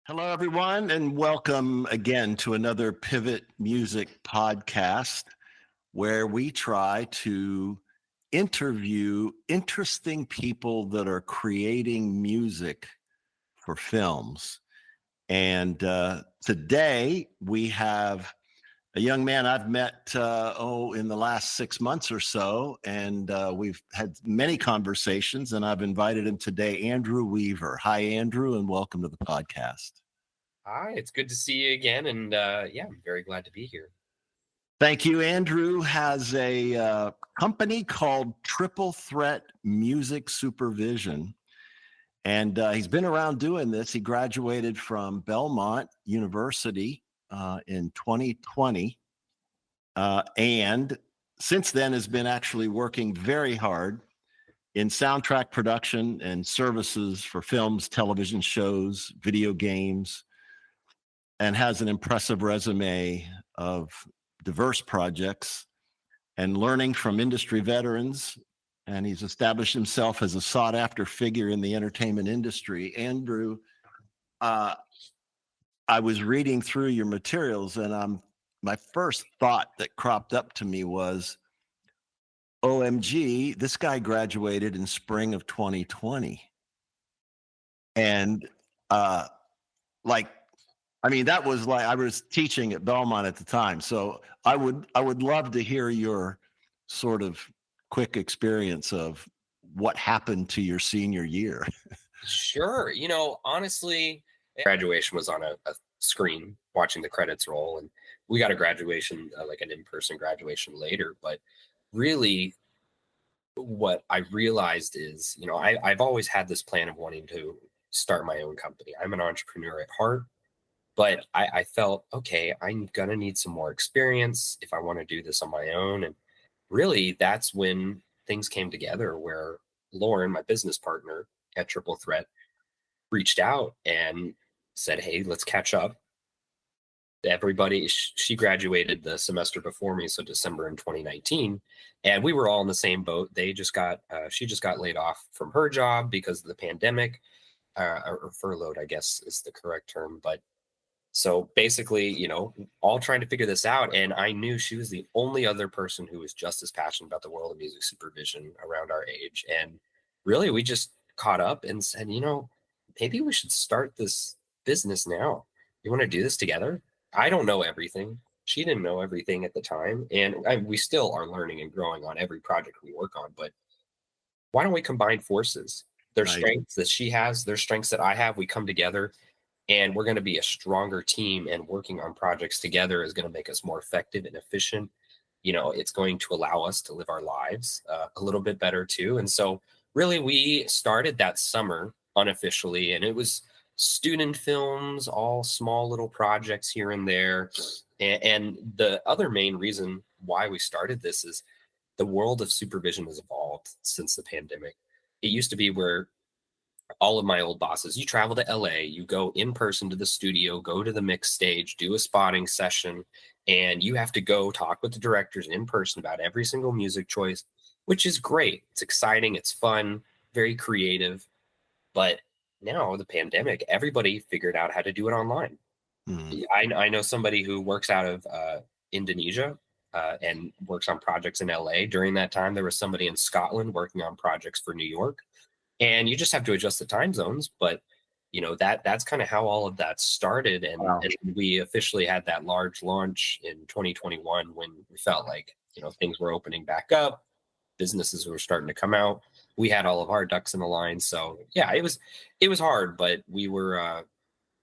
Hello, everyone, and welcome again to another Pivot Music podcast where we try to interview interesting people that are creating music for films. And today we have a young man I've met, in the last 6 months or so. And we've had many conversations, and I've invited him today, Andrew Weaver. Hi, Andrew, and welcome to the podcast. Hi, it's good to see you again, and yeah, I'm very glad to be here. Thank you. Andrew has a company called Triple Threat Music Supervision, and he's been around doing this. He graduated from Belmont University in 2020, and since then has been actually working very hard in soundtrack production and services for films, television shows, video games, and has an impressive resume of diverse projects and learning from industry veterans. And he's established himself as a sought after figure in the entertainment industry. Andrew, uh, I was reading through your materials, and my first thought that cropped up to me was, OMG, this guy graduated in spring of 2020. And uh, like, I mean, that was like I was teaching at Belmont at the time. So I would love to hear your sort of quick experience of what happened to your senior year. Sure, honestly, graduation was on a screen watching the credits roll, and we got a graduation, like an in-person graduation later. But really, what I realized is, I've always had this plan of wanting to start my own company. I'm an entrepreneur at heart, but I felt, okay, I'm gonna need some more experience if I want to do this on my own. And really, that's when things came together where Lauren, my business partner at Triple Threat, reached out and said, hey, let's catch up. Everybody, she graduated the semester before me, so December in 2019, and we were all in the same boat. She just got laid off from her job because of the pandemic, or furloughed, I guess is the correct term. But so basically, all trying to figure this out. And I knew she was the only other person who was just as passionate about the world of music supervision around our age. And really, we just caught up and said, maybe we should start this business now. You want to do this together? I don't know everything. She didn't know everything at the time. And we still are learning and growing on every project we work on. But why don't we combine forces? There's Nice. strengths that she has, there's strengths that I have. We come together and we're going to be a stronger team, and working on projects together is going to make us more effective and efficient. It's going to allow us to live our lives a little bit better too. And so really we started that summer unofficially, and it was student films, all small little projects here and there. And the other main reason why we started this is the world of supervision has evolved since the pandemic. It used to be where all of my old bosses, you travel to LA, you go in person to the studio, go to the mix stage, do a spotting session, and you have to go talk with the directors in person about every single music choice, which is great. It's exciting, it's fun, very creative. But now the pandemic, everybody figured out how to do it online. Hmm. I know somebody who works out of Indonesia, and works on projects in LA. During that time, there was somebody in Scotland working on projects for New York, and you just have to adjust the time zones. But that's kind of how all of that started. and, Wow. and we officially had that large launch in 2021 when we felt like things were opening back up, businesses were starting to come out. We had all of our ducks in the line. So yeah, it was hard, but we were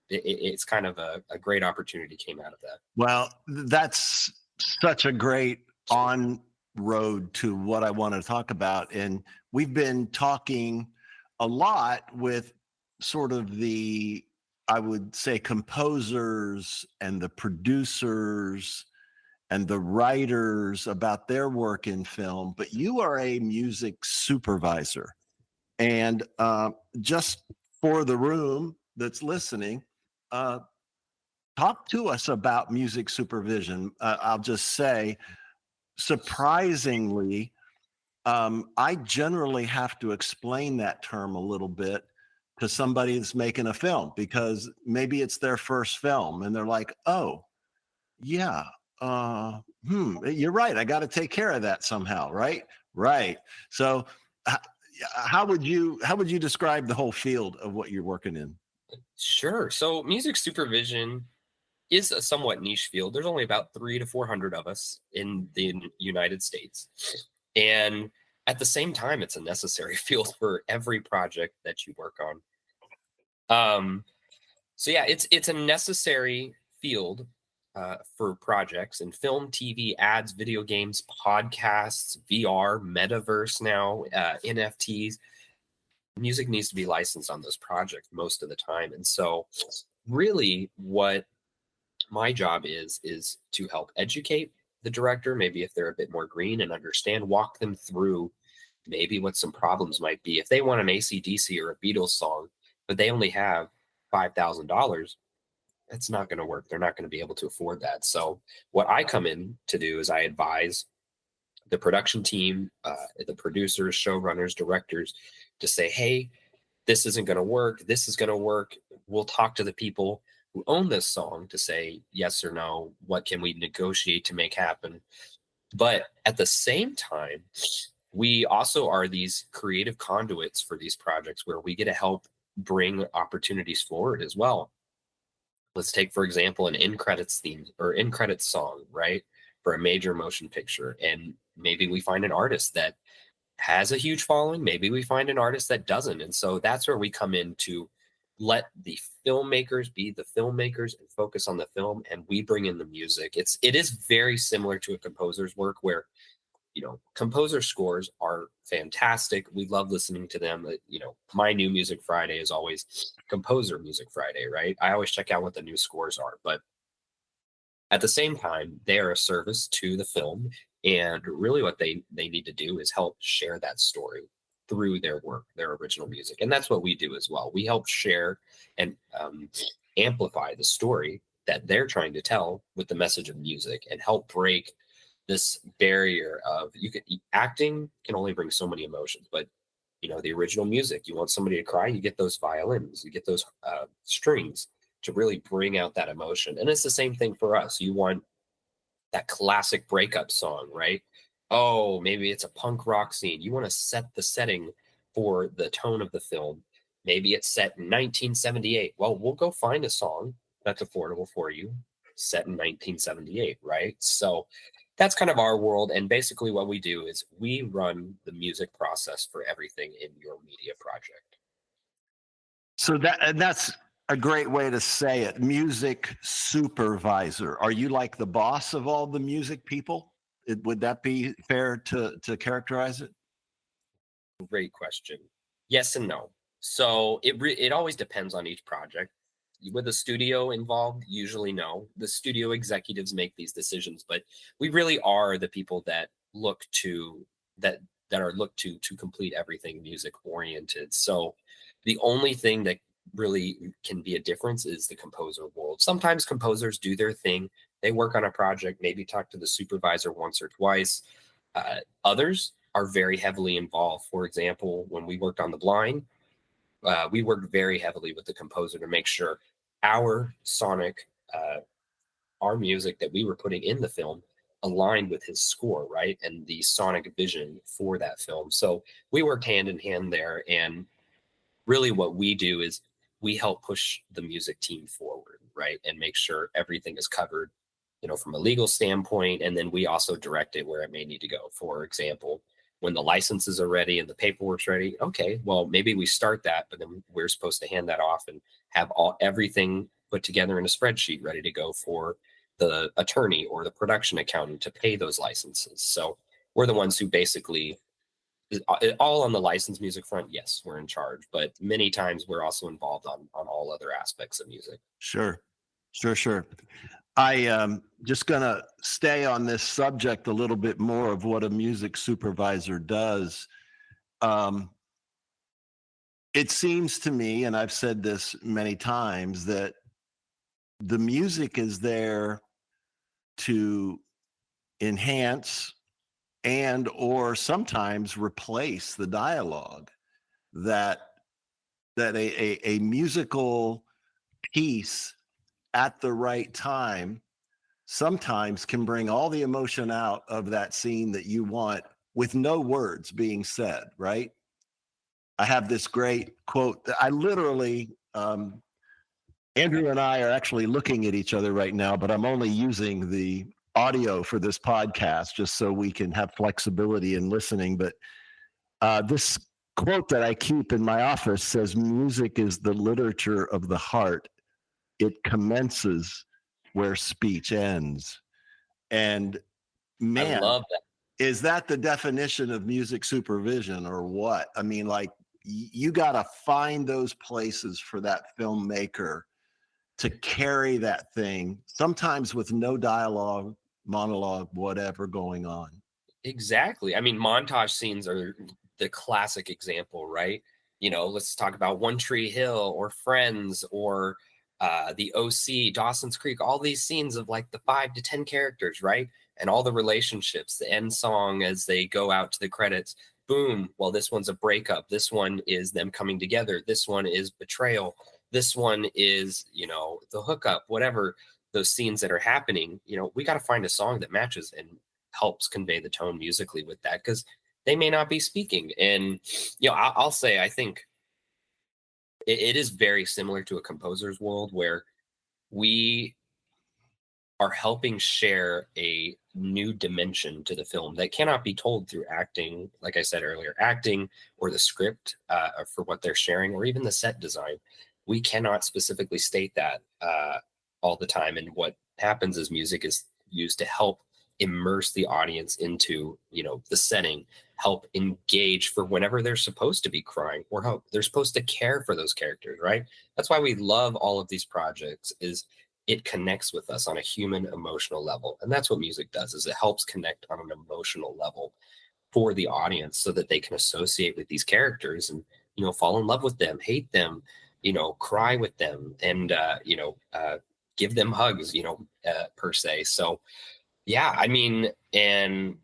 it's kind of a great opportunity came out of that. Well, that's such a great on road to what I want to talk about. And we've been talking a lot with sort of I would say, composers and the producers and the writers about their work in film, but you are a music supervisor. And just for the room that's listening, uh, talk to us about music supervision. I'll just say, surprisingly, I generally have to explain that term a little bit to somebody that's making a film, because maybe it's their first film and they're like, oh, yeah, you're right. I got to take care of that somehow, right? Right. So, h- how would you describe the whole field of what you're working in? Sure. So music supervision is a somewhat niche field. There's only about 3 to 400 of us in the United States. And at the same time, it's a necessary field for every project that you work on. Um, so yeah, it's a necessary field for projects in film, TV, ads, video games, podcasts, VR, metaverse now, NFTs. Music needs to be licensed on those projects most of the time. And so really what my job is to help educate the director, maybe if they're a bit more green and understand, walk them through maybe what some problems might be. If they want an ACDC or a Beatles song, but they only have $5,000, it's not going to work. They're not going to be able to afford that. So what I come in to do is I advise the production team, the producers, showrunners, directors, to say, hey, this isn't going to work. This is going to work. We'll talk to the people who own this song to say yes or no. What can we negotiate to make happen? But at the same time, we also are these creative conduits for these projects where we get to help bring opportunities forward as well. Let's take, for example, an in credits theme or in credits song, right? For a major motion picture. And maybe we find an artist that has a huge following. Maybe we find an artist that doesn't. And so that's where we come in to let the filmmakers be the filmmakers and focus on the film, and we bring in the music. It is very similar to a composer's work where, composer scores are fantastic. We love listening to them. My new music Friday is always composer music Friday, right? I always check out what the new scores are, but at the same time, they are a service to the film, and really what they need to do is help share that story through their work, their original music, and that's what we do as well. We help share and amplify the story that they're trying to tell with the message of music, and help break this barrier of acting can only bring so many emotions, but the original music, you want somebody to cry, you get those violins, you get those strings to really bring out that emotion. And it's the same thing for us. You want that classic breakup song, right? Oh, maybe it's a punk rock scene. You want to set the setting for the tone of the film. Maybe it's set in 1978. Well, we'll go find a song that's affordable for you, set in 1978, right? So that's kind of our world. And basically, what we do is we run the music process for everything in your media project. So that's a great way to say it. Music supervisor. Are you like the boss of all the music people? Would that be fair to characterize it? Great question. Yes and no. So it always depends on each project. With a studio involved, usually no. The studio executives make these decisions, but we really are the people that look to that that are looked to complete everything music oriented. So the only thing that really can be a difference is the composer world. Sometimes composers do their thing. They work on a project, maybe talk to the supervisor once or twice. Others are very heavily involved. For example, when we worked on The Blind, we worked very heavily with the composer to make sure our sonic, our music that we were putting in the film aligned with his score, right? And the sonic vision for that film. So we worked hand in hand there. And really what we do is we help push the music team forward, right? And make sure everything is covered, from a legal standpoint. And then we also direct it where it may need to go. For example, when the licenses are ready and the paperwork's ready, okay, well, maybe we start that, but then we're supposed to hand that off and have everything put together in a spreadsheet ready to go for the attorney or the production accountant to pay those licenses. So we're the ones who basically all on the licensed music front. Yes, we're in charge, but many times we're also involved on all other aspects of music. Sure, sure. I just gonna stay on this subject a little bit more of what a music supervisor does. Um, it seems to me, and I've said this many times, that the music is there to enhance and or sometimes replace the dialogue that that a musical piece at the right time sometimes can bring all the emotion out of that scene that you want with no words being said, right? I have this great quote that I literally, Andrew and I are actually looking at each other right now, but I'm only using the audio for this podcast just so we can have flexibility in listening. But this quote that I keep in my office says, "Music is the literature of the heart. It commences where speech ends." And I man, love that. is that the definition of music supervision or what? I mean, like, you got to find those places for that filmmaker to carry that thing, sometimes with no dialogue, monologue, whatever going on. Exactly. I mean, montage scenes are the classic example, right? Let's talk about One Tree Hill or Friends or the OC, Dawson's Creek, all these scenes of like the 5 to 10 characters, right? And all the relationships, the end song as they go out to the credits. Boom. Well, this one's a breakup. This one is them coming together. This one is betrayal. This one is, the hookup, whatever those scenes that are happening. We got to find a song that matches and helps convey the tone musically with that, because they may not be speaking. And I'll say, I think it is very similar to a composer's world, where we are helping share a new dimension to the film that cannot be told through acting, like I said earlier, acting or the script for what they're sharing, or even the set design. We cannot specifically state that all the time. And what happens is music is used to help immerse the audience into the setting, help engage for whenever they're supposed to be crying, or how they're supposed to care for those characters, right? That's why we love all of these projects, is it connects with us on a human emotional level. And that's what music does, is it helps connect on an emotional level for the audience, so that they can associate with these characters and fall in love with them, hate them, cry with them, and give them hugs, per se. So yeah, I mean, and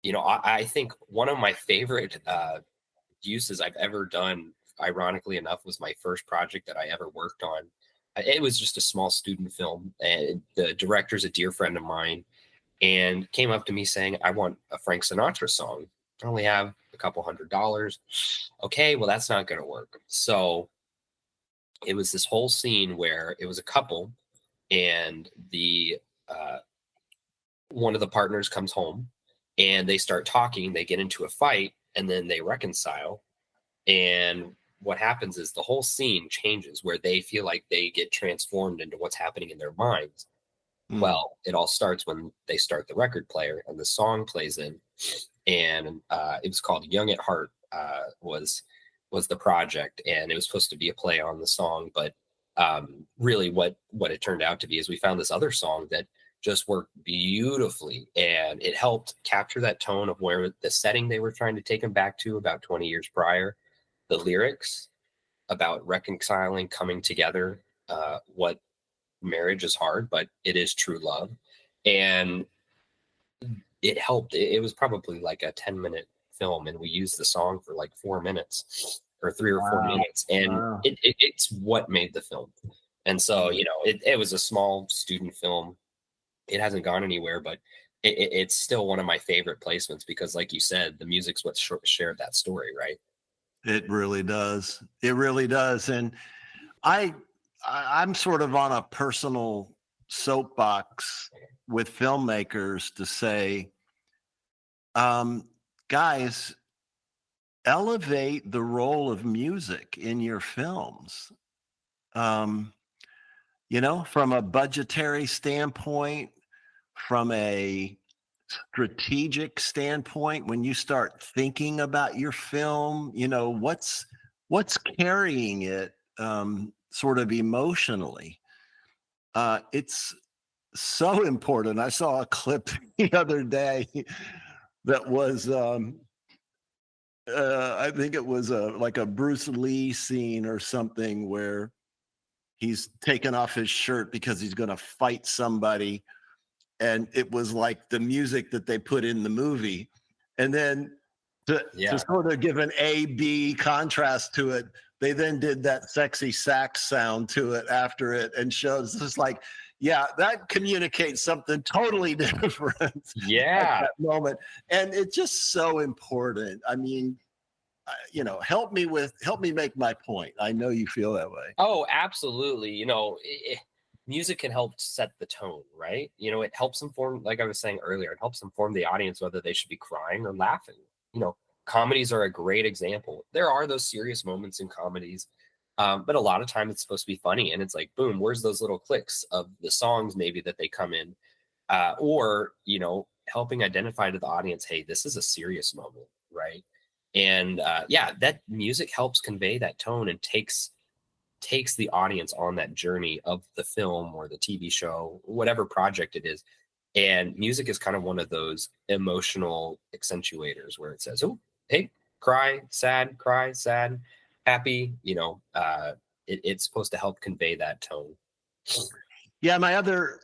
I think one of my favorite uses I've ever done, ironically enough, was my first project that I ever worked on. It was just a small student film, and the director's a dear friend of mine, and came up to me saying, "I want a Frank Sinatra song. I only have a couple $100." Okay, well, that's not going to work. So it was this whole scene where it was a couple, and the one of the partners comes home, and they start talking. They get into a fight, and then they reconcile. And what happens is the whole scene changes, where they feel like they get transformed into what's happening in their minds. Mm. Well, it all starts when they start the record player and the song plays in. And it was called Young at Heart, was the project, and it was supposed to be a play on the song. But really what it turned out to be is we found this other song that just worked beautifully, and it helped capture that tone of where the setting they were trying to take them back to about 20 years prior, the lyrics about reconciling, coming together, what marriage is hard, but it is true love. And it helped. It was probably like a 10-minute film, and we used the song for like 4 minutes or 3 or 4 minutes. And Wow. it's what made the film. And so, it was a small student film. It hasn't gone anywhere, but it's still one of my favorite placements, because like you said, the music's what shared that story, right? It really does. It really does. And I, I'm sort of on a personal soapbox with filmmakers to say, um, guys, elevate the role of music in your films. Um, from a budgetary standpoint, from a strategic standpoint, when you start thinking about your film, what's carrying it, sort of emotionally. It's so important. I saw a clip the other day that was, I think it was like a Bruce Lee scene or something, where he's taken off his shirt because he's going to fight somebody, and it was like the music that they put in the movie. And then to Yeah. sort of give an A B contrast to it, they then did that sexy sax sound to it after it and shows just like, yeah, that communicates something totally different at Yeah. that moment. And it's just so important. I mean, help me make my point. I know you feel that way. Oh, absolutely. Music can help set the tone, right? It helps inform, like I was saying earlier, it helps inform the audience whether they should be crying or laughing. You know, Comedies are a great example. There are those serious moments in comedies, but a lot of time it's supposed to be funny, and it's like, boom, where's those little clicks of the songs maybe that they come in, or helping identify to the audience, hey, this is a serious moment, right? And yeah, that music helps convey that tone and takes the audience on that journey of the film or the TV show, whatever project it is. And music is kind of one of those emotional accentuators where it says, oh, hey, cry, sad, happy. It's supposed to help convey that tone. Yeah, my other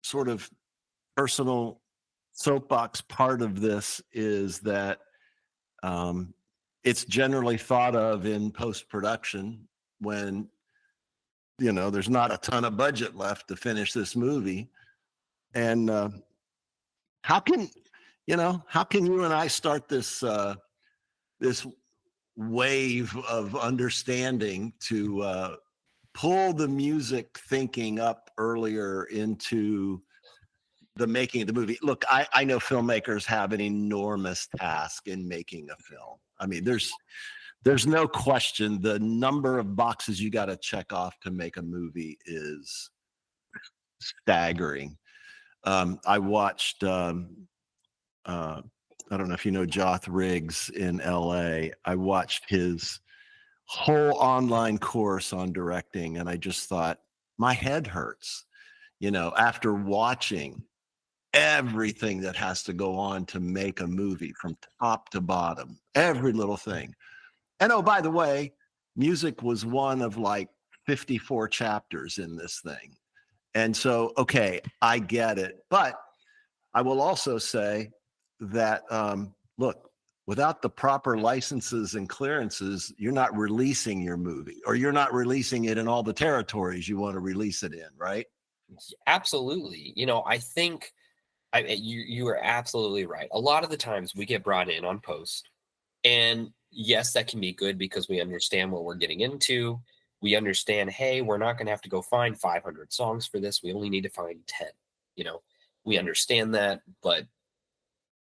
sort of personal soapbox part of this is that it's generally thought of in post-production when there's not a ton of budget left to finish this movie. And how can you and I start this wave of understanding to pull the music thinking up earlier into the making of the movie? Look, I know filmmakers have an enormous task in making a film. I mean, there's no question the number of boxes you got to check off to make a movie is staggering. I watched I don't know if you know Joth Riggs in LA. I watched his whole online course on directing, and I just thought my head hurts, after watching everything that has to go on to make a movie from top to bottom, every little thing. And oh, by the way, music was one of like 54 chapters in this thing. And so, okay, I get it. But I will also say that, look, without the proper licenses and clearances, you're not releasing your movie, or you're not releasing it in all the territories you want to release it in, right? Absolutely. I think you are absolutely right. A lot of the times we get brought in on post, and yes, that can be good because we understand what we're getting into. We understand, hey, we're not going to have to go find 500 songs for this. We only need to find 10. You know, we understand that, but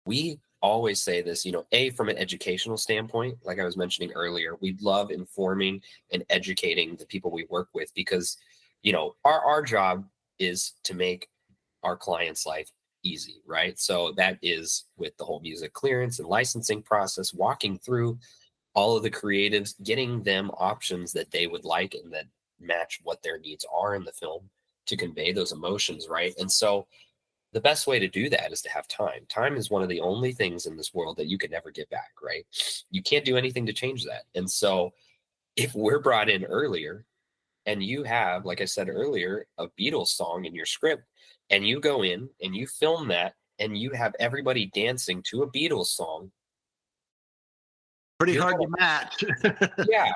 we always say this, from an educational standpoint, like I was mentioning earlier, we love informing and educating the people we work with because, our job is to make our client's life easy, right? So that is with the whole music clearance and licensing process, walking through all of the creatives, getting them options that they would like and that match what their needs are in the film to convey those emotions, right? And so the best way to do that is to have time. Time is one of the only things in this world that you can never get back, right? You can't do anything to change that. And so if we're brought in earlier and you have, like I said earlier, a Beatles song in your script, and you go in and you film that and you have everybody dancing to a Beatles song, Pretty you're hard gonna, to match. yeah,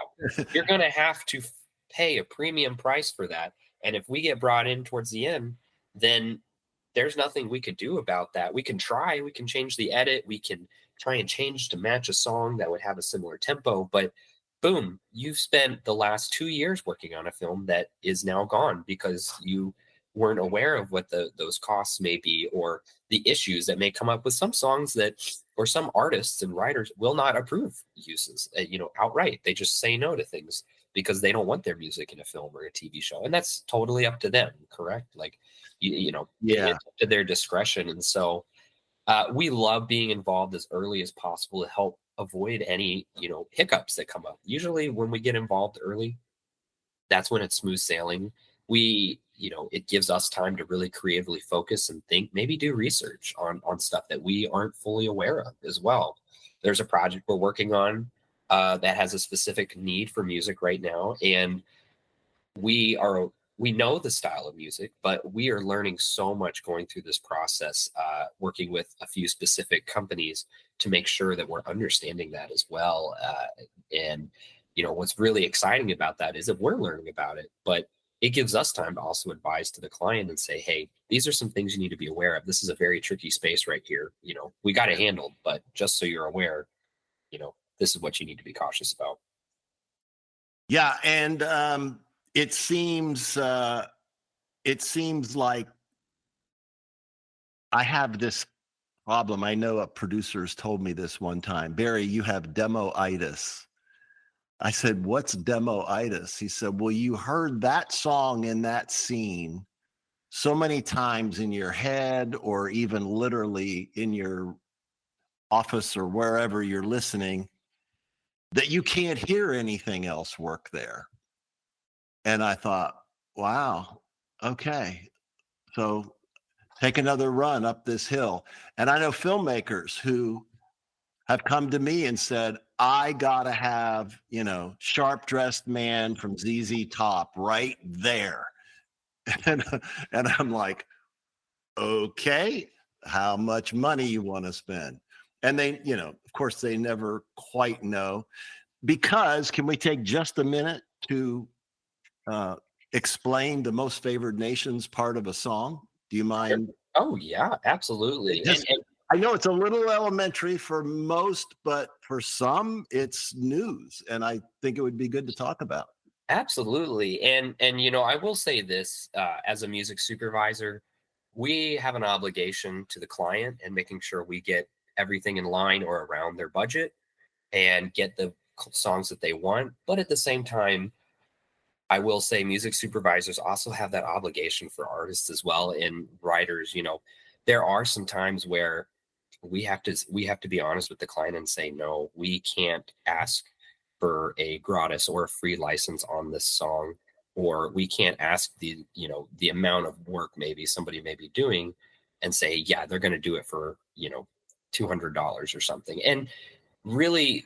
you're going to have to pay a premium price for that. And if we get brought in towards the end, then there's nothing we could do about that. We can try, we can change the edit, we can try and change to match a song that would have a similar tempo, but boom, you've spent the last 2 years working on a film that is now gone because you weren't aware of what those costs may be or the issues that may come up with some songs that or some artists and writers will not approve uses outright. They just say no to things because they don't want their music in a film or a TV show, and that's totally up to them, correct? Like Yeah. it's up to their discretion. And so we love being involved as early as possible to help avoid any hiccups that come up. Usually when we get involved early, that's when it's smooth sailing. It gives us time to really creatively focus and think, maybe do research on stuff that we aren't fully aware of as well. There's a project we're working on that has a specific need for music right now, and we know the style of music, but we are learning so much going through this process, working with a few specific companies to make sure that we're understanding that as well. And what's really exciting about that is that we're learning about it, but it gives us time to also advise to the client and say, hey, these are some things you need to be aware of. This is a very tricky space right here. We got it handled, but just so you're aware, this is what you need to be cautious about. Yeah, and it seems like I have this problem. I know a producer's told me this one time. Barry, you have demo-itis. I said, what's demo-itis? He said, well, you heard that song in that scene so many times in your head or even literally in your office or wherever you're listening that you can't hear anything else work there. And I thought, wow, okay. So take another run up this hill. And I know filmmakers who have come to me and said, I gotta have, sharp dressed man from ZZ Top right there. And, and I'm like, okay, how much money you want to spend? And they, of course, they never quite know. Because can we take just a minute to explain the most favored nations part of a song? Do you mind? Oh yeah, absolutely. I know it's a little elementary for most, but for some it's news, and I think it would be good to talk about. Absolutely. And I will say this, as a music supervisor, we have an obligation to the client and making sure we get everything in line or around their budget and get the songs that they want. But at the same time, I will say music supervisors also have that obligation for artists as well and writers. There are some times where we have to be honest with the client and say, no, we can't ask for a gratis or a free license on this song, or we can't ask the amount of work maybe somebody may be doing and say, yeah, they're going to do it for $200 or something. And really,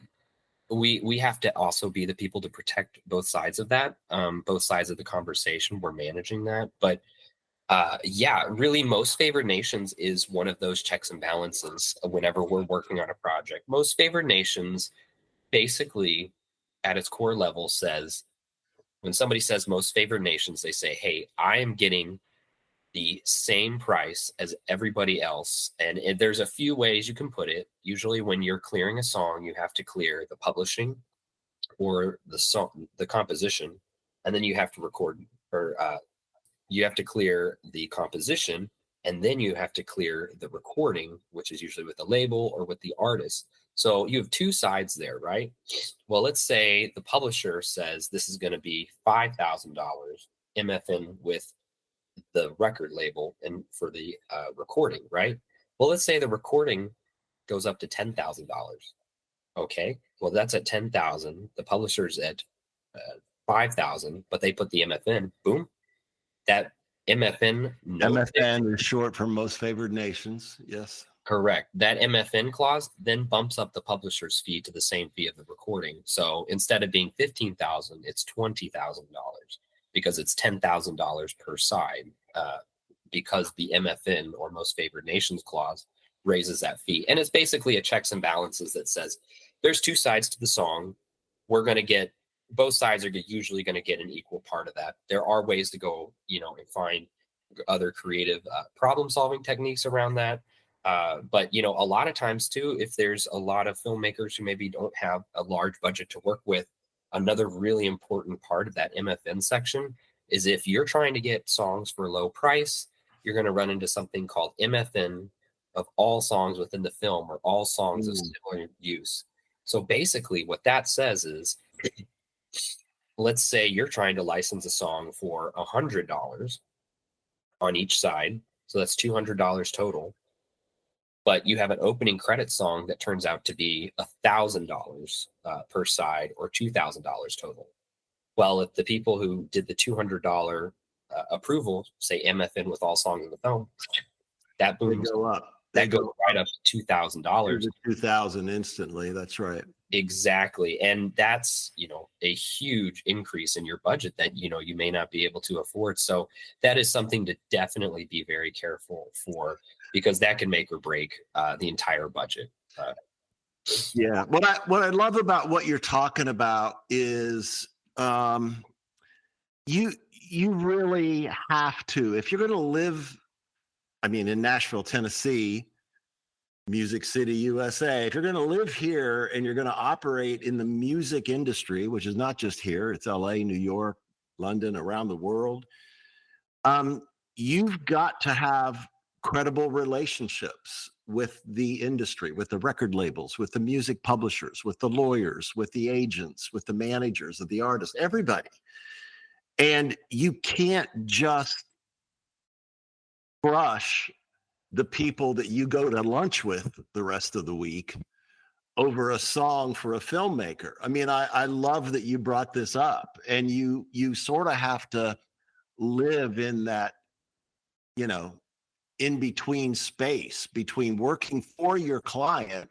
we have to also be the people to protect both sides of that, both sides of the conversation. We're managing that. But yeah, really, most favored nations is one of those checks and balances whenever we're working on a project. Most favored nations basically at its core level says, when somebody says most favored nations, they say, hey, I am getting the same price as everybody else. And there's a few ways you can put it. Usually when you're clearing a song, you have to clear the publishing or the song, the composition, and then you have to record, or you have to clear the composition, and then you have to clear the recording, which is usually with the label or with the artist. So you have two sides there, right? Well, let's say the publisher says this is going to be $5,000 MFN with the record label and for the recording, right? Well, let's say the recording goes up to $10,000. Okay, well that's at 10,000. The publisher's at 5,000, but they put the MFN. Boom, that MFN note. MFN is short for most favored nations. Yes. Correct. That MFN clause then bumps up the publisher's fee to the same fee of the recording. So instead of being 15,000, it's $20,000 because it's $10,000 per side. Because the MFN or most favored nations clause raises that fee. And it's basically a checks and balances that says there's two sides to the song. We're going to get, both sides are usually going to get an equal part of that. There are ways to go, and find other creative problem solving techniques around that. But, a lot of times too, if there's a lot of filmmakers who maybe don't have a large budget to work with, another really important part of that MFN section is if you're trying to get songs for a low price, you're going to run into something called MFN of all songs within the film or all songs of similar use. So basically what that says is, let's say you're trying to license a song for $100 on each side. So that's $200 total. But you have an opening credit song that turns out to be $1,000 per side or $2,000 total. Well, if the people who did the $200 approval say MFN with all songs in the film, that booms, they go up. That goes right up to $2,000. 2,000 instantly. That's right. Exactly. And that's, a huge increase in your budget that, you may not be able to afford. So that is something to definitely be very careful for, because that can make or break the entire budget. Yeah. What I love about what you're talking about is um, you really have to, if you're going to live, I mean, in Nashville, Tennessee, Music City, USA, if you're going to live here and you're going to operate in the music industry, which is not just here, it's LA, New York, London, around the world, um, you've got to have credible relationships with the industry, with the record labels, with the music publishers, with the lawyers, with the agents, with the managers of the artists, everybody. And you can't just brush the people that you go to lunch with the rest of the week over a song for a filmmaker. I mean, I love that you brought this up, and you sort of have to live in that, you know, in between space between working for your client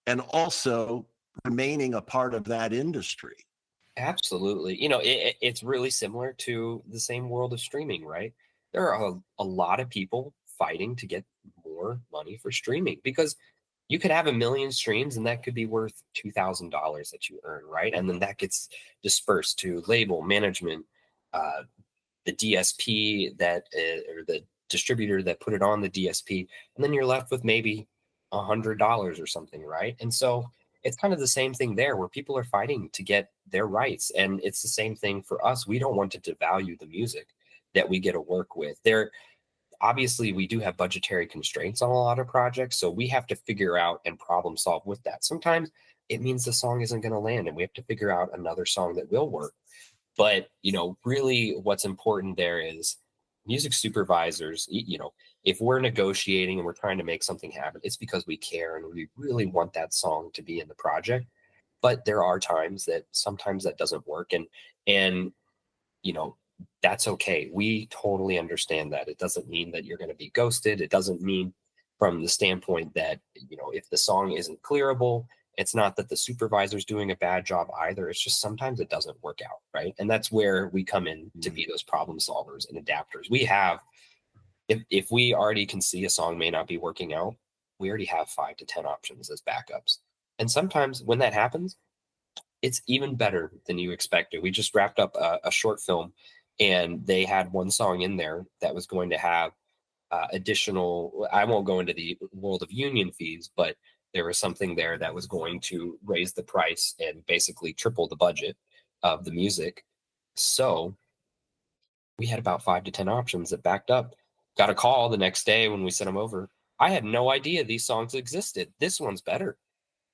and also remaining a part of that industry. Absolutely. You know, it's really similar to the same world of streaming, right? There are a lot of people fighting to get more money for streaming because you could have a million streams and that could be worth $2,000 that you earn, right? And then that gets dispersed to label management, uh, the DSP or the distributor that put it on the DSP, and then you're left with maybe $100 or something, right? And so it's kind of the same thing there, where people are fighting to get their rights, and it's the same thing for us. We don't want to devalue the music that we get to work with. There, obviously, we do have budgetary constraints on a lot of projects, so we have to figure out and problem solve with that. Sometimes it means the song isn't going to land, and we have to figure out another song that will work. But, you know, really what's important there is music supervisors, you know, if we're negotiating and we're trying to make something happen, it's because we care and we really want that song to be in the project. But there are times that sometimes that doesn't work, and you know, that's okay. We totally understand that. It doesn't mean that you're going to be ghosted. It doesn't mean from the standpoint that, you know, if the song isn't clearable, it's not that the supervisor's doing a bad job either. It's just sometimes it doesn't work out, right? And that's where we come in to Mm. be those problem solvers and adapters. We have, if we already can see a song may not be working out, we already have 5 to 10 options as backups. And sometimes when that happens, it's even better than you expected. We just wrapped up a short film, and they had one song in there that was going to have additional. I won't go into the world of union fees, but there was something there that was going to raise the price and basically triple the budget of the music. So we had about 5 to 10 options that backed up. Got a call the next day when we sent them over. I had no idea these songs existed. This one's better.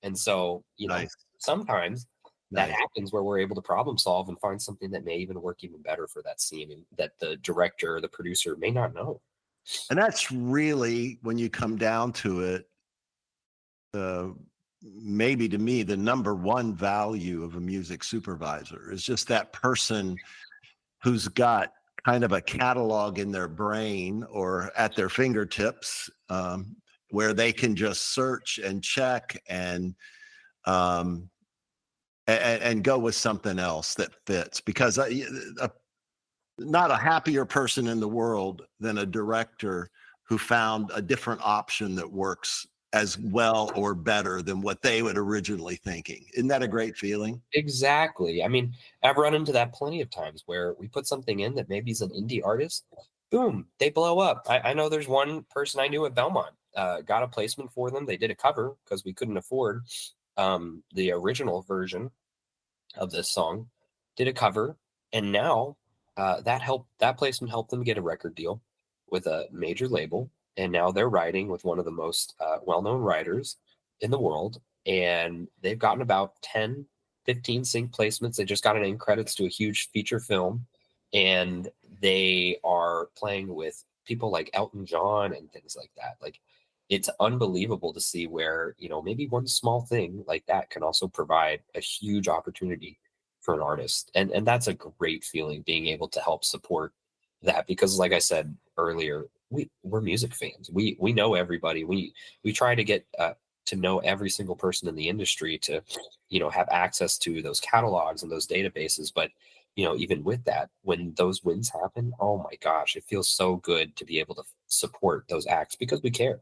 And so, you know, Nice. sometimes that Nice. happens where we're able to problem solve and find something that may even work even better for that scene and that the director or the producer may not know. And that's really, when you come down to it, uh, maybe to me, the number one value of a music supervisor is just that person who's got kind of a catalog in their brain or at their fingertips, where they can just search and check um, and go with something else that fits. Because not a happier person in the world than a director who found a different option that works as well or better than what they were originally thinking. Isn't that a great feeling? Exactly. I mean, I've run into that plenty of times where we put something in that maybe is an indie artist. Boom, they blow up. I know there's one person I knew at Belmont, got a placement for them. They did a cover because we couldn't afford the original version of this song, did a cover, and now that placement helped them get a record deal with a major label, and now they're writing with one of the most well-known writers in the world, and they've gotten about 10, 15 sync placements. They just got an end credits to a huge feature film, and they are playing with people like Elton John and things like that. Like, it's unbelievable to see where, you know, maybe one small thing like that can also provide a huge opportunity for an artist. And that's a great feeling, being able to help support that, because like I said earlier, we're music fans. We know everybody. We try to get to know every single person in the industry to, you know, have access to those catalogs and those databases. But, you know, even with that, when those wins happen, oh my gosh, it feels so good to be able to support those acts because we care.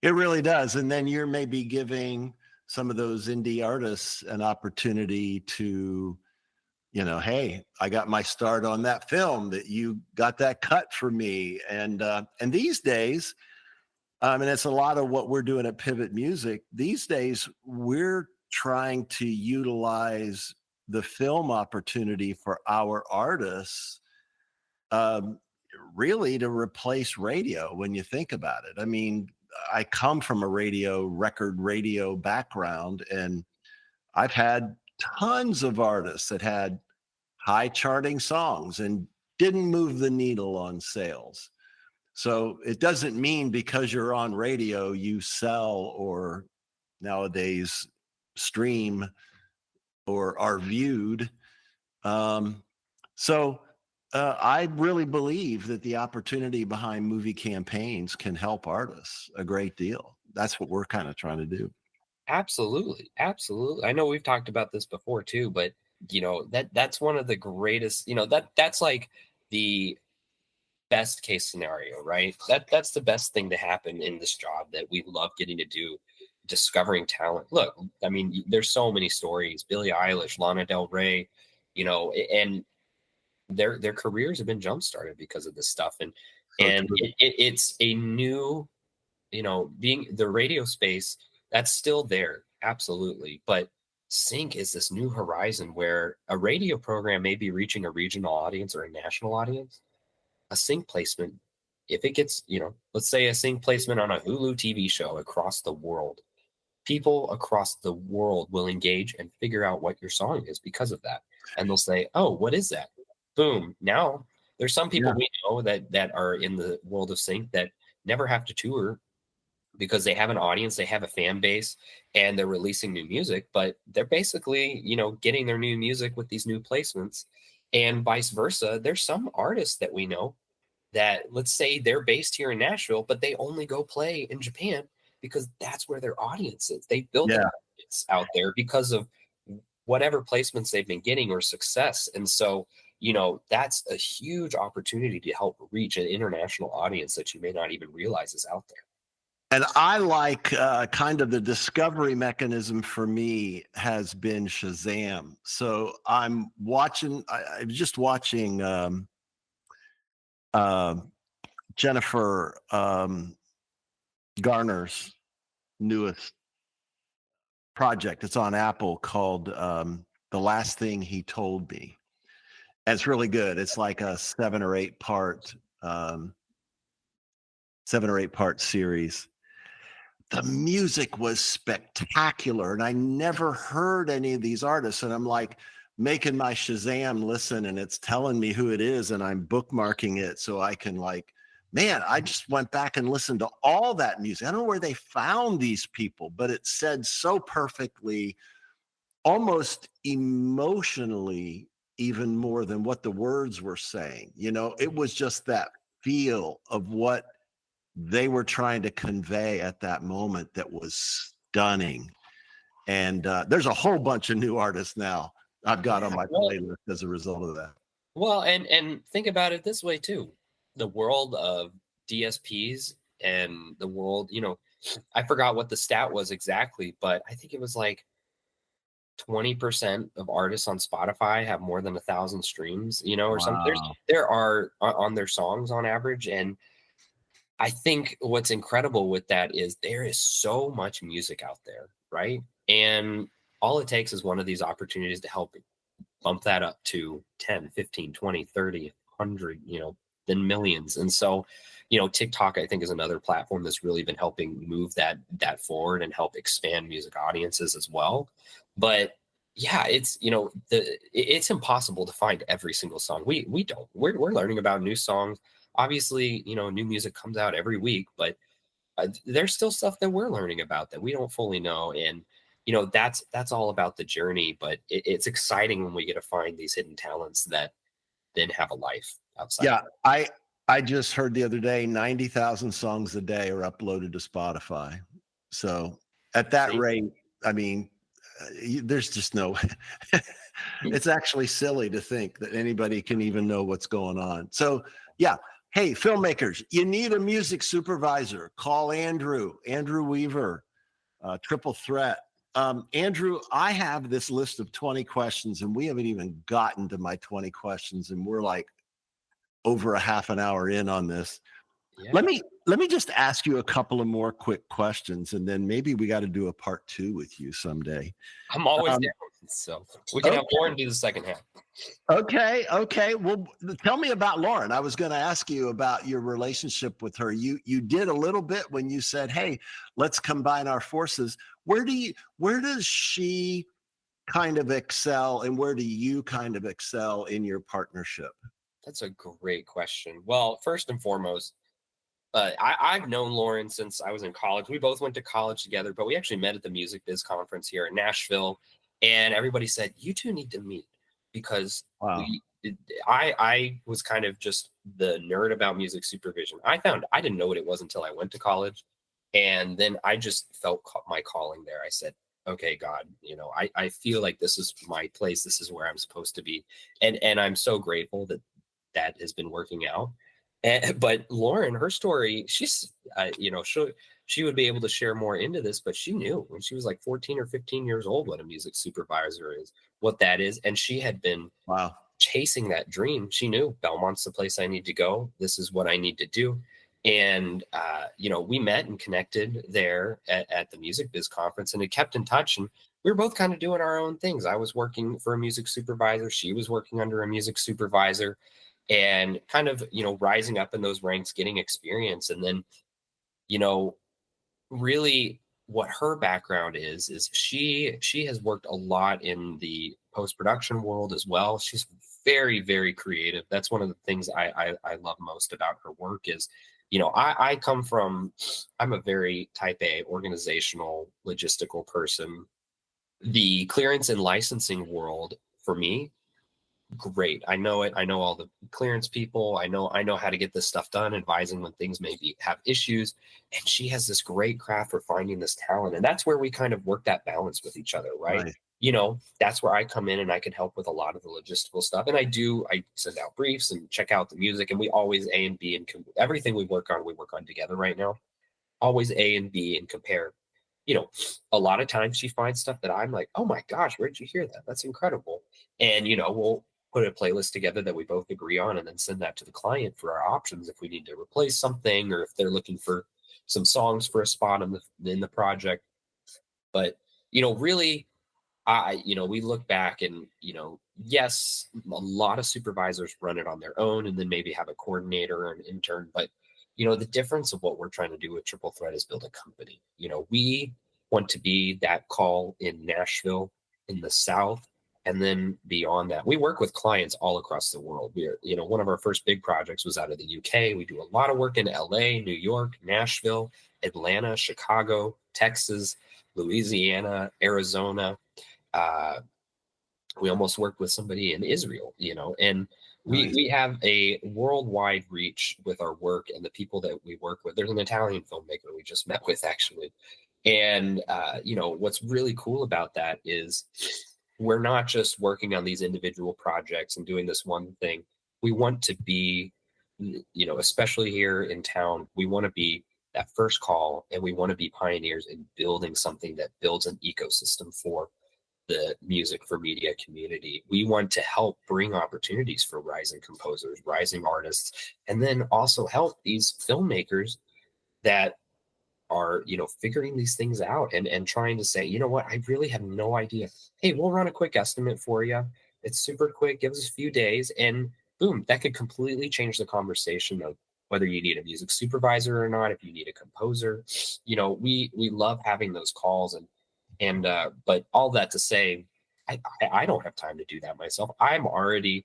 It really does. And then you're maybe giving some of those indie artists an opportunity to, hey, I got my start on that film that you got that cut for me. And these days, and it's a lot of what we're doing at Pivot Music. These days, we're trying to utilize the film opportunity for our artists, really to replace radio when you think about it. I mean, I come from a record radio background, and I've had tons of artists that had high charting songs and didn't move the needle on sales. So it doesn't mean because you're on radio, you sell or nowadays stream or are viewed. So I really believe that the opportunity behind movie campaigns can help artists a great deal. That's what we're kind of trying to do. Absolutely, absolutely. I know we've talked about this before too, but that's one of the greatest. That's like the best case scenario, right? That's the best thing to happen in this job that we love getting to do, discovering talent. Look, I mean, there's so many stories. Billie Eilish, Lana Del Rey, and their careers have been jump started because of this stuff, and So it's a new, being the radio space that's still there, absolutely, but sync is this new horizon where a radio program may be reaching a regional audience or a national audience. A sync placement, if it gets, let's say a sync placement on a Hulu TV show across the world, people across the world will engage and figure out what your song is because of that. And they'll say, oh, what is that? Boom. Now there's some people we know that are in the world of sync that never have to tour because they have an audience, they have a fan base, and they're releasing new music, but they're basically, getting their new music with these new placements, and vice versa. There's some artists that we know that, let's say they're based here in Nashville, but they only go play in Japan because that's where their audience is. They built their audience out there because of whatever placements they've been getting or success. And so, that's a huge opportunity to help reach an international audience that you may not even realize is out there. And I like kind of the discovery mechanism for me has been Shazam. So I'm just watching Jennifer Garner's newest project. It's on Apple called The Last Thing He Told Me. And it's really good. It's like a 7 or 8 part series. The music was spectacular, and I never heard any of these artists. And I'm like making my Shazam listen, and it's telling me who it is, and I'm bookmarking it so I can I just went back and listened to all that music. I don't know where they found these people, but it said so perfectly, almost emotionally, even more than what the words were saying. It was just that feel of what they were trying to convey at that moment that was stunning. And there's a whole bunch of new artists now I've got on my playlist as a result of that. Well, and think about it this way too. The world of DSPs and the world, I forgot what the stat was exactly, but I think it was like 20% of artists on Spotify have more than 1,000 streams, or something. There are on their songs on average. And I think what's incredible with that is there is so much music out there, right? And all it takes is one of these opportunities to help bump that up to 10, 15, 20, 30, 100, then millions. And so, TikTok, I think, is another platform that's really been helping move that forward and help expand music audiences as well. But yeah, it's, it's impossible to find every single song. We're learning about new songs. Obviously, new music comes out every week, but there's still stuff that we're learning about that we don't fully know. And, that's all about the journey, but it's exciting when we get to find these hidden talents that then have a life outside. Yeah. I just heard the other day, 90,000 songs a day are uploaded to Spotify. So at that rate, I mean, there's just no, it's actually silly to think that anybody can even know what's going on. So yeah. Hey, filmmakers, you need a music supervisor. Call Andrew Weaver, Triple Threat. Andrew, I have this list of 20 questions, and we haven't even gotten to my 20 questions, and we're like over a half an hour in on this. Yeah. Let me just ask you a couple of more quick questions, and then maybe we got to do a part 2 with you someday. I'm always Um, down. So we can have Lauren do the second half. Okay. Well, tell me about Lauren. I was going to ask you about your relationship with her. You did a little bit when you said, "Hey, let's combine our forces." Where does she kind of excel, and where do you kind of excel in your partnership? That's a great question. Well, first and foremost, I've known Lauren since I was in college. We both went to college together, but we actually met at the Music Biz conference here in Nashville. And everybody said, you two need to meet because Wow. I was kind of just the nerd about music supervision. I didn't know what it was until I went to college. And then I just felt my calling there. I said, okay, God, I feel like this is my place. This is where I'm supposed to be. And I'm so grateful that that has been working out. But Lauren, her story, she's, she would be able to share more into this, but she knew when she was like 14 or 15 years old what a music supervisor is, what that is. And she had been Wow. chasing that dream. She knew Belmont's the place I need to go. This is what I need to do. And, we met and connected there at the Music Biz conference and it kept in touch. And we were both kind of doing our own things. I was working for a music supervisor. She was working under a music supervisor and kind of, rising up in those ranks, getting experience. And then, really what her background is she has worked a lot in the post-production world as well. She's very, very creative. That's one of the things I love most about her work is, I come from, I'm a very type A organizational logistical person. The clearance and licensing world for me, great. I know it. I know all the clearance people. I know how to get this stuff done, advising when things maybe have issues. And she has this great craft for finding this talent. And that's where we kind of work that balance with each other, right? Right. That's where I come in and I can help with a lot of the logistical stuff. And I send out briefs and check out the music. And we always A and B and everything we work on together right now. Always A and B and compare. A lot of times she finds stuff that I'm like, oh my gosh, where did you hear that? That's incredible. And, we'll put a playlist together that we both agree on and then send that to the client for our options if we need to replace something or if they're looking for some songs for a spot in the project. But, really we look back and, yes, a lot of supervisors run it on their own and then maybe have a coordinator or an intern. But, the difference of what we're trying to do with Triple Threat is build a company. We want to be that call in Nashville, in the South, and then beyond that. We work with clients all across the world. One of our first big projects was out of the UK. We do a lot of work in LA, New York, Nashville, Atlanta, Chicago, Texas, Louisiana, Arizona. We almost worked with somebody in Israel, and Nice. we have a worldwide reach with our work and the people that we work with. There's an Italian filmmaker we just met with actually. And, what's really cool about that is we're not just working on these individual projects and doing this one thing. We want to be, especially here in town, we want to be that first call and we want to be pioneers in building something that builds an ecosystem for the music for media community. We want to help bring opportunities for rising composers, rising artists, and then also help these filmmakers that are figuring these things out and trying to say, you know what, I really have no idea. Hey, we'll run a quick estimate for you. It's super quick, gives us a few days, and boom, that could completely change the conversation of whether you need a music supervisor or not, if you need a composer. We love having those calls and but all that to say, I don't have time to do that myself. I'm already,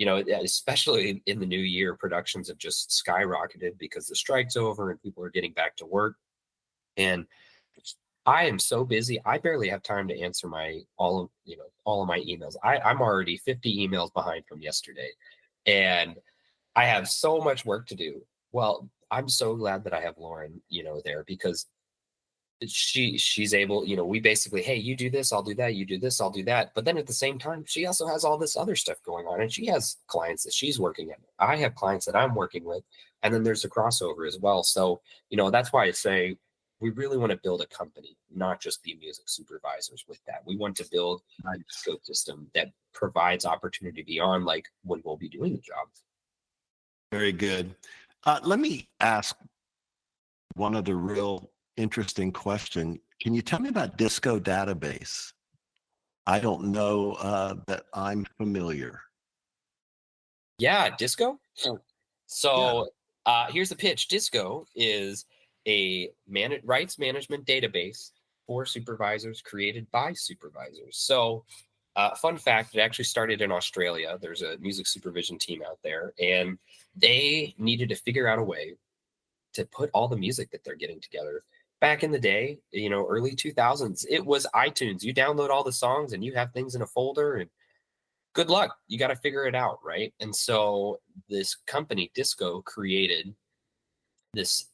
especially in the new year, productions have just skyrocketed because the strike's over and people are getting back to work. And I am so busy. I barely have time to answer all of my emails. I'm already 50 emails behind from yesterday, and I have so much work to do. Well, I'm so glad that I have Lauren, there because she's able, we basically, hey, you do this, I'll do that, you do this, I'll do that. But then at the same time, she also has all this other stuff going on and she has clients that she's working at. I have clients that I'm working with. And then there's a crossover as well. So, that's why I say we really want to build a company, not just be music supervisors with that. We want to build an Nice. ecosystem that provides opportunity beyond like when we'll be doing the job. Very good. Let me ask one other real interesting question. Can you tell me about Disco Database? I don't know that I'm familiar. Yeah, Disco. Yeah. So here's the pitch. Disco is a rights management database for supervisors created by supervisors. So fun fact, it actually started in Australia. There's a music supervision team out there, and they needed to figure out a way to put all the music that they're getting together. Back in the day, early 2000s, it was iTunes. You download all the songs and you have things in a folder, and good luck. You got to figure it out, right? And so this company, Disco, created this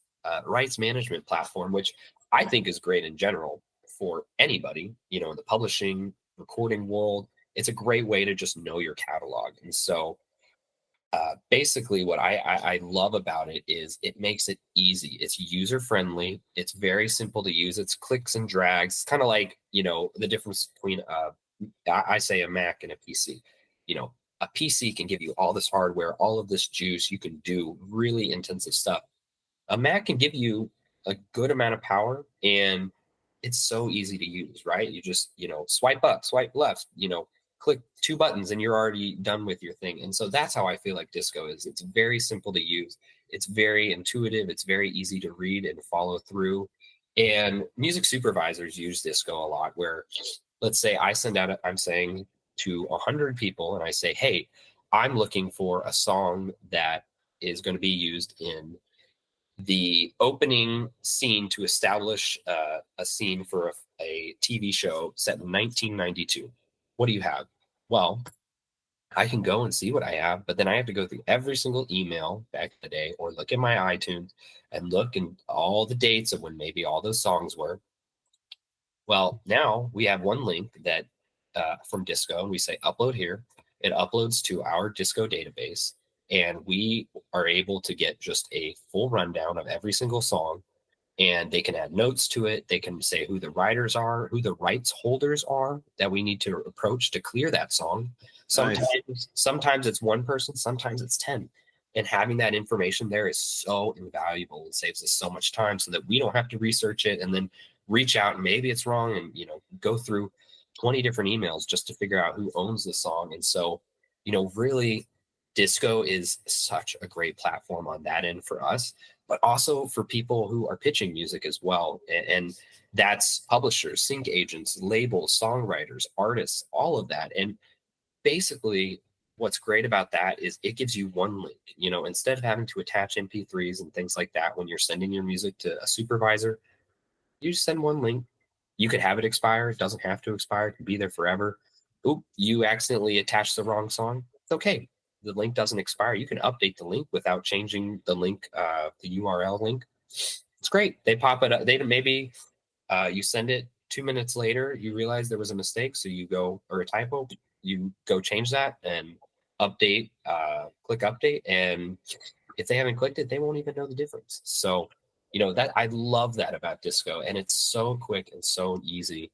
rights management platform, which I think is great in general for anybody, in the publishing, recording world. It's a great way to just know your catalog. And so basically what I love about it is it makes it easy. It's user friendly. It's very simple to use. It's clicks and drags. It's kind of like, the difference between I say a Mac and a PC. A PC can give you all this hardware, all of this juice. You can do really intensive stuff. A Mac can give you a good amount of power, and it's so easy to use, right? You just, swipe up, swipe left, click two buttons and you're already done with your thing. And so that's how I feel like Disco is. It's very simple to use. It's very intuitive. It's very easy to read and follow through. And music supervisors use Disco a lot, where let's say I'm saying to 100 people and I say, hey, I'm looking for a song that is going to be used in the opening scene to establish a scene for a TV show set in 1992. What do you have? Well, I can go and see what I have, but then I have to go through every single email back in the day or look at my iTunes and look and all the dates of when maybe all those songs were. Well, now we have one link that from Disco, and we say upload here. It uploads to our Disco database, and we are able to get just a full rundown of every single song, and they can add notes to it. They can say who the writers are, who the rights holders are that we need to approach to clear that song. Nice. Sometimes it's one person, sometimes it's 10. And having that information there is so invaluable and saves us so much time so that we don't have to research it and then reach out and maybe it's wrong and go through 20 different emails just to figure out who owns the song. And so, really Disco is such a great platform on that end for us, but also for people who are pitching music as well. And that's publishers, sync agents, labels, songwriters, artists, all of that. And basically, what's great about that is it gives you one link. Instead of having to attach MP3s and things like that when you're sending your music to a supervisor, you just send one link. You could have it expire. It doesn't have to expire. It can be there forever. Oop, you accidentally attached the wrong song. It's okay. The link doesn't expire. You can update the link without changing the link, the URL link. It's great. They pop it up. They maybe you send it 2 minutes later, you realize there was a mistake. So you go, or a typo, you go change that and update, click update. And if they haven't clicked it, they won't even know the difference. So, that I love that about Disco, and it's so quick and so easy.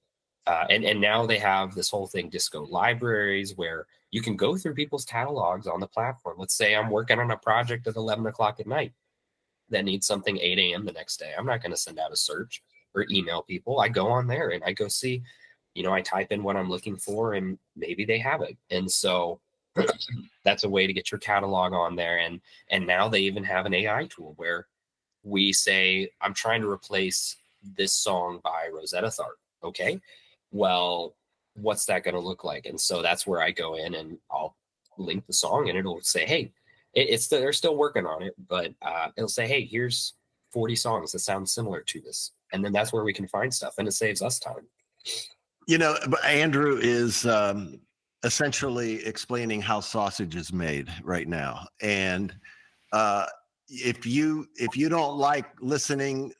And now they have this whole thing, Disco libraries, where you can go through people's catalogs on the platform. Let's say I'm working on a project at 11 o'clock at night that needs something 8 a.m. the next day. I'm not going to send out a search or email people. I go on there and I go see, I type in what I'm looking for and maybe they have it. And so that's a way to get your catalog on there. And now they even have an AI tool where we say, I'm trying to replace this song by Rosetta Tharpe. Okay. Well, what's that going to look like? And so that's where I go in and I'll link the song and it'll say, hey, they're still working on it, but it'll say, hey, here's 40 songs that sound similar to this. And then that's where we can find stuff and it saves us time. But Andrew is essentially explaining how sausage is made right now. And if you don't like listening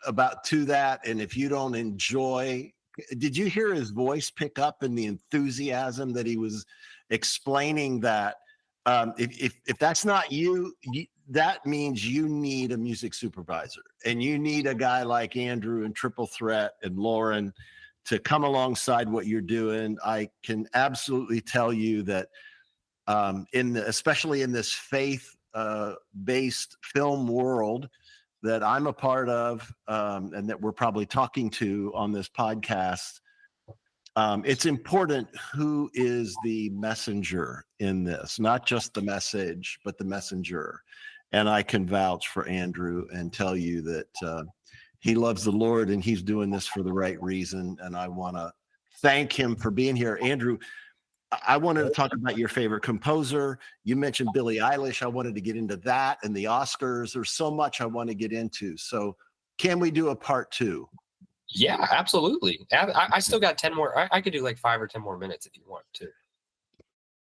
to that, and if you don't enjoy, did you hear his voice pick up in the enthusiasm that he was explaining that if that's not you, that means you need a music supervisor, and you need a guy like Andrew and Triple Threat and Lauren to come alongside what you're doing. I can absolutely tell you that especially in this faith based film world that I'm a part of, and that we're probably talking to on this podcast, it's important who is the messenger in this, not just the message, but the messenger. And I can vouch for Andrew and tell you that he loves the Lord and he's doing this for the right reason. And I want to thank him for being here. Andrew, I wanted to talk about your favorite composer. You mentioned Billie Eilish. I wanted to get into that and the Oscars. There's so much I want to get into. So can we do a part 2? Yeah, absolutely. I still got 10 more. I could do like 5 or 10 more minutes if you want to.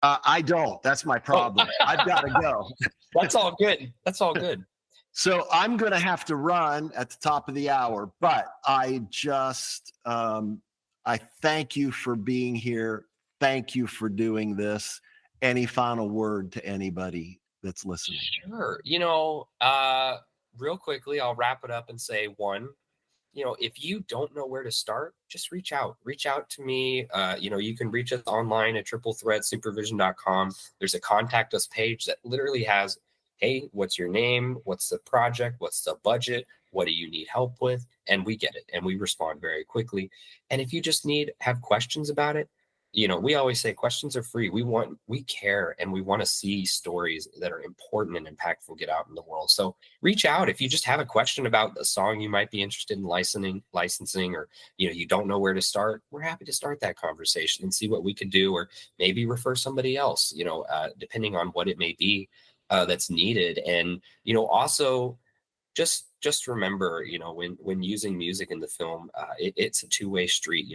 I don't. That's my problem. I've got to go. That's all good. That's all good. So I'm going to have to run at the top of the hour, but I just, I thank you for being here. Thank you for doing this. Any final word to anybody that's listening? Sure. Real quickly, I'll wrap it up and say, one, if you don't know where to start, just reach out. Reach out to me. You can reach us online at triplethreatsupervision.com. There's a contact us page that literally has, hey, what's your name? What's the project? What's the budget? What do you need help with? And we get it. And we respond very quickly. And if you just have questions about it, we always say questions are free. We care, and we want to see stories that are important and impactful get out in the world. So reach out if you just have a question about a song you might be interested in licensing, or you don't know where to start. We're happy to start that conversation and see what we could do, or maybe refer somebody else. Depending on what it may be that's needed. And also just remember, when using music in the film, it's a two-way street.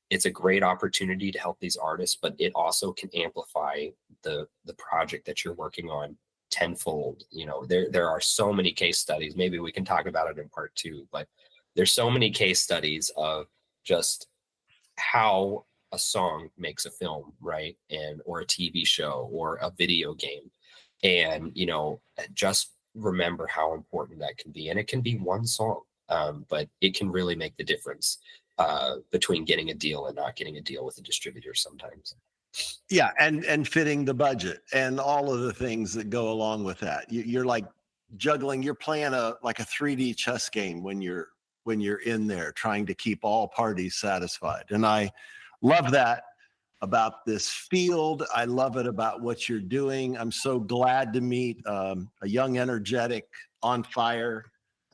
It's a great opportunity to help these artists, but it also can amplify the project that you're working on tenfold. There are so many case studies. Maybe we can talk about it in part 2, but there's so many case studies of just how a song makes a film, right? Or a TV show or a video game. And, just remember how important that can be. And it can be one song, but it can really make the difference between getting a deal and not getting a deal with a distributor sometimes. Yeah, and fitting the budget and all of the things that go along with that. You're like juggling. You're playing like a 3D chess game when you're in there trying to keep all parties satisfied. And I love that about this field. I love it about what you're doing. I'm so glad to meet a young, energetic, on fire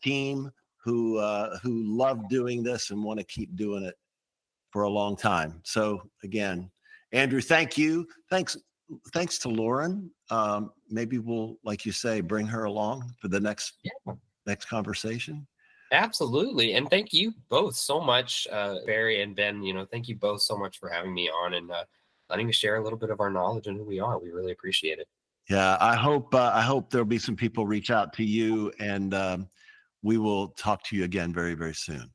team who love doing this and want to keep doing it for a long time. So again, Andrew, thank you. Thanks to Lauren. Maybe we'll, like you say, bring her along for the next conversation. Absolutely. And thank you both so much, Barry and Ben. Thank you both so much for having me on and letting me share a little bit of our knowledge and who we are. We really appreciate it. Yeah, I hope there'll be some people reach out to you, and we will talk to you again very, very soon.